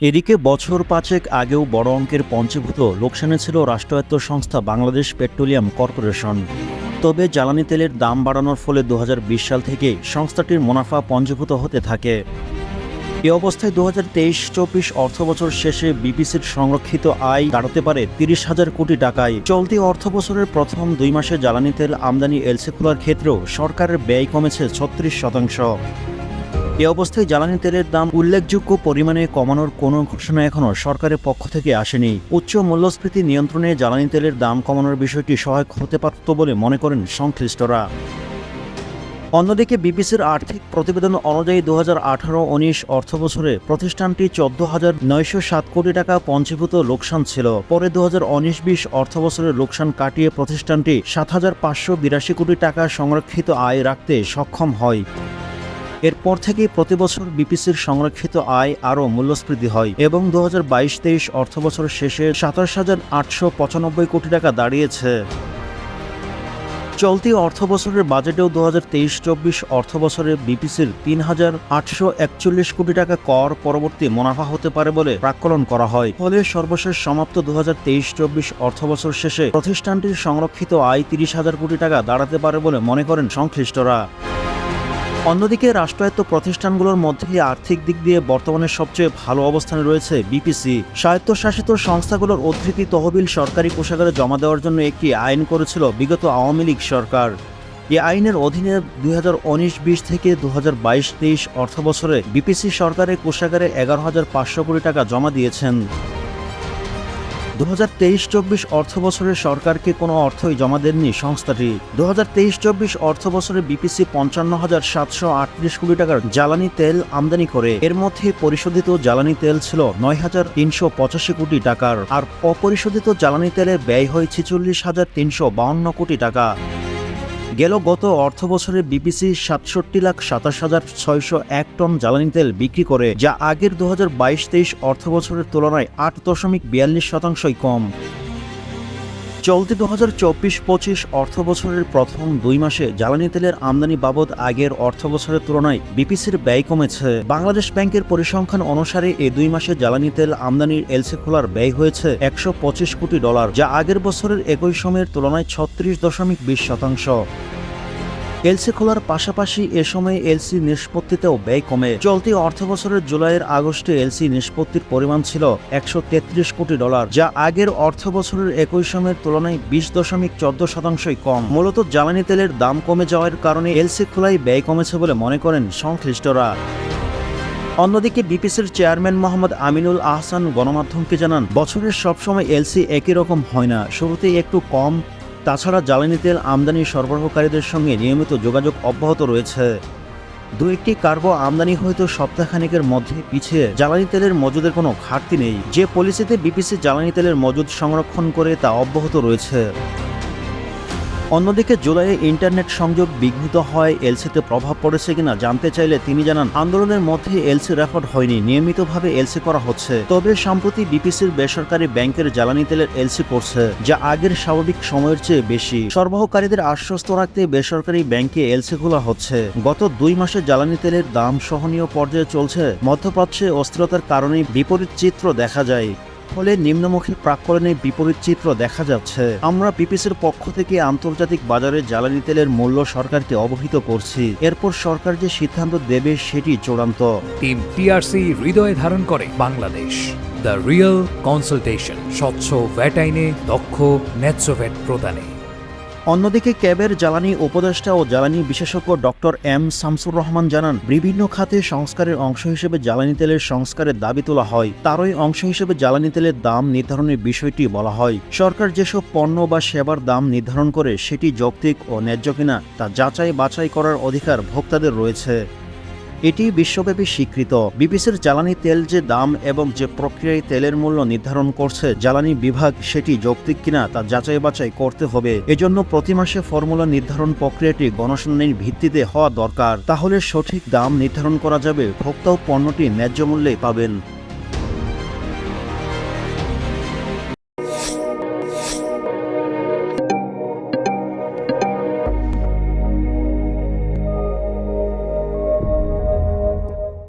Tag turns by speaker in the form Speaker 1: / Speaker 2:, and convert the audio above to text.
Speaker 1: এদিকে বছর পাঁচেক আগেও বড় অঙ্কের পঞ্চীভূত লোকসানে ছিল রাষ্ট্রায়ত্ত সংস্থা বাংলাদেশ পেট্রোলিয়াম কর্পোরেশন। তবে জ্বালানি তেলের দাম বাড়ানোর ফলে ২০২০ সাল থেকে সংস্থাটির মুনাফা পঞ্জীভূত হতে থাকে। এ অবস্থায় ২০২৩-২৪ অর্থবছর শেষে বিপিসির সংরক্ষিত আয় দাঁড়াতে পারে ৩০,০০০ কোটি টাকায়। চলতি অর্থবছরের প্রথম ২ মাসে জ্বালানি তেল আমদানি এলসি খোলার ক্ষেত্রেও সরকারের ব্যয় কমেছে ৩৬%। এ অবস্থায় জ্বালানি তেলের দাম উল্লেখযোগ্য পরিমাণে কমানোর কোনো ঘোষণা এখনও সরকারের পক্ষ থেকে আসেনি। উচ্চ মূল্যস্ফীতি নিয়ন্ত্রণে জ্বালানি তেলের দাম কমানোর বিষয়টি সহায়ক হতে পারত বলে মনে করেন সংশ্লিষ্টরা। অন্যদিকে বিপিসির আর্থিক প্রতিবেদন অনুযায়ী ২০১৮-১৯ অর্থবছরে প্রতিষ্ঠানটি ১৪,৯০৭ কোটি টাকা পঞ্জীভূত লোকসান ছিল। পরে ২০১৯-২০ অর্থবছরের লোকসান কাটিয়ে প্রতিষ্ঠানটি ৭,৫৮২ কোটি টাকা সংরক্ষিত আয় রাখতে সক্ষম হয়। এরপর থেকেই প্রতিবছর বিপিসির সংরক্ষিত আয় আরও মূল্যস্ফীতি হয় এবং ২০২২-২৩ অর্থবছর শেষে ২৭,৮৯৫ কোটি টাকা দাঁড়িয়েছে। চলতি অর্থবছরের বাজেটেও ২০২৩-২৪ অর্থবছরে বিপিসির ৩,৮৪১ কোটি টাকা কর পরবর্তী মুনাফা হতে পারে বলে প্রাক্কলন করা হয়। ফলে সর্বশেষ সমাপ্ত ২০২৩-২৪ অর্থবছর শেষে প্রতিষ্ঠানটির সংরক্ষিত আয় ৩০,০০০ কোটি টাকা দাঁড়াতে পারে বলে মনে করেন সংশ্লিষ্টরা। অন্যদিকে রাষ্ট্রায়ত্ত প্রতিষ্ঠানগুলোর মধ্যে আর্থিক দিক দিয়ে বর্তমানে সবচেয়ে ভালো অবস্থানে রয়েছে বিপিসি। স্বায়ত্তশাসিত সংস্থাগুলোর উদ্ধৃতি তহবিল সরকারি কোষাগারে জমা দেওয়ার জন্য একটি আইন করেছিল বিগত আওয়ামী লীগ সরকার। এই আইনের অধীনে ২০১৯-২০ থেকে ২০২২-২৩ অর্থবছরে বিপিসি সরকারের কোষাগারে ১১,৫০০ কোটি টাকা জমা দিয়েছেন। ২০২৩-২৪ অর্থবছরে সরকারকে কোনো অর্থই জমা দেননি সংস্থাটি। ২০২৩-২৪ অর্থবছরে বিপিসি ৫৫,৭৩৮ কোটি টাকার জ্বালানি তেল আমদানি করে। এর মধ্যে পরিশোধিত জ্বালানি তেল ছিল ৯,৩৮৫ কোটি টাকার, আর অপরিশোধিত জ্বালানি তেলের ব্যয় হয় ৪৬,৩৫২ কোটি টাকা। গত অর্থবছরে বিপিসি ৬৭,২৭,৬০১ টন জ্বালানি তেল বিক্রি করে, যা আগের ২০২২-২৩ অর্থবছরের তুলনায় ৮.৪২% কম। চলতি ২০২৪-২৫ অর্থবছরের প্রথম ২ মাসে জ্বালানি তেলের আমদানি বাবদ আগের অর্থবছরের তুলনায় বিপিসির ব্যয় কমেছে। বাংলাদেশ ব্যাংকের পরিসংখ্যান অনুসারে এই ২ মাসে জ্বালানি তেল আমদানির এলসি খোলার ব্যয় হয়েছে $১২৫ কোটি, যা আগের বছরের একই সময়ের তুলনায় ৩৬.২০%। এলসি খোলার পাশাপাশি এ সময়ে এলসি নিষ্পত্তিতেও ব্যয় কমে। চলতি অর্থবছরের জুলাইয়ের আগস্টে এলসি নিষ্পত্তির পরিমাণ ছিল $১৩৩ কোটি, যা আগের অর্থবছরের একই সময়ের তুলনায় ২০.১৪% কম। মূলত জ্বালানি তেলের দাম কমে যাওয়ার কারণে এলসি খোলায় ব্যয় কমেছে বলে মনে করেন সংশ্লিষ্টরা। অন্যদিকে বিপিসির চেয়ারম্যান মোহাম্মদ আমিনুল আহসান গণমাধ্যমকে জানান, বছরের সবসময় এলসি একই রকম হয় না, শুরুতেই একটু কম। তাছাড়া জ্বালানি তেল আমদানি সরবরাহকারীদের সঙ্গে নিয়মিত যোগাযোগ অব্যাহত রয়েছে। দু একটি কার্গো আমদানি হয়তো সপ্তাহখানেকের মধ্যে পিছিয়ে জ্বালানি তেলের মজুদের কোনো ঘাটতি নেই। যে পলিসিতে বিপিসি জ্বালানি তেলের মজুদ সংরক্ষণ করে তা অব্যাহত রয়েছে। অন্যদিকে জুলাইয়ে ইন্টারনেট সংযোগ বিঘ্নিত হয় এলসিতে প্রভাব পড়েছে কিনা জানতে চাইলে তিনি জানান, আন্দোলনের মধ্যে এলসি রেকর্ড হয়নি, নিয়মিতভাবে এলসি করা হচ্ছে। তবে সম্প্রতি বিপিসির বেসরকারি ব্যাংকের জ্বালানি তেলের এলসি পড়ছে, যা আগের স্বাভাবিক সময়ের চেয়ে বেশি। সরবরাহকারীদের আশ্বস্ত রাখতে বেসরকারি ব্যাংকে এলসি খোলা হচ্ছে। গত ২ মাসে জ্বালানি তেলের দাম সহনীয় পর্যায়ে চলছে। মধ্যপ্রাচ্যে অস্থিরতার কারণে বিপরীত চিত্র দেখা যায়। ফলে নিম্নমুখী প্রাক্কলনে বিপরীত চিত্র দেখা যাচ্ছে। আমরা বিপিসির পক্ষ থেকে আন্তর্জাতিক বাজারে জ্বালানি তেলের মূল্য সরকারকে অবহিত করছি। এরপর সরকার যে সিদ্ধান্ত দেবে সেটি চূড়ান্ত।
Speaker 2: টিম টিআরসি হৃদয়ে ধারণ করে বাংলাদেশ। দ্য রিয়েল কনসালটেশন, স্বচ্ছ ভ্যাট আইনে দক্ষ ন্যায্য ভ্যাট প্রদানে।
Speaker 1: অন্যদিকে ক্যাবের জ্বালানি উপদেষ্টা ও জ্বালানি বিশেষজ্ঞ ডক্টর এম শামসুর রহমান জানান, বিভিন্ন খাতে সংস্কারের অংশ হিসেবে জ্বালানি তেলের সংস্কারের দাবি তোলা হয়। তারই অংশ হিসেবে জ্বালানি তেলের দাম নির্ধারণের বিষয়টি বলা হয়। সরকার যেসব পণ্য বা সেবার দাম নির্ধারণ করে সেটি যৌক্তিক ও ন্যায্য কিনা তা যাচাই বাছাই করার অধিকার ভোক্তাদের রয়েছে। এটি বিশ্বব্যাপী স্বীকৃত। বিপিসির জ্বালানি তেল যে দাম এবং যে প্রক্রিয়ায় তেলের মূল্য নির্ধারণ করছে জ্বালানি বিভাগ, সেটি যৌক্তিক কিনা তা যাচাই বাছাই করতে হবে। এজন্য প্রতি মাসে ফর্মুলা নির্ধারণ প্রক্রিয়াটি গণশুনানির ভিত্তিতে হওয়া দরকার। তাহলে সঠিক দাম নির্ধারণ করা যাবে, ভোক্তাও পণ্যটি ন্যায্য মূল্যে পাবেন।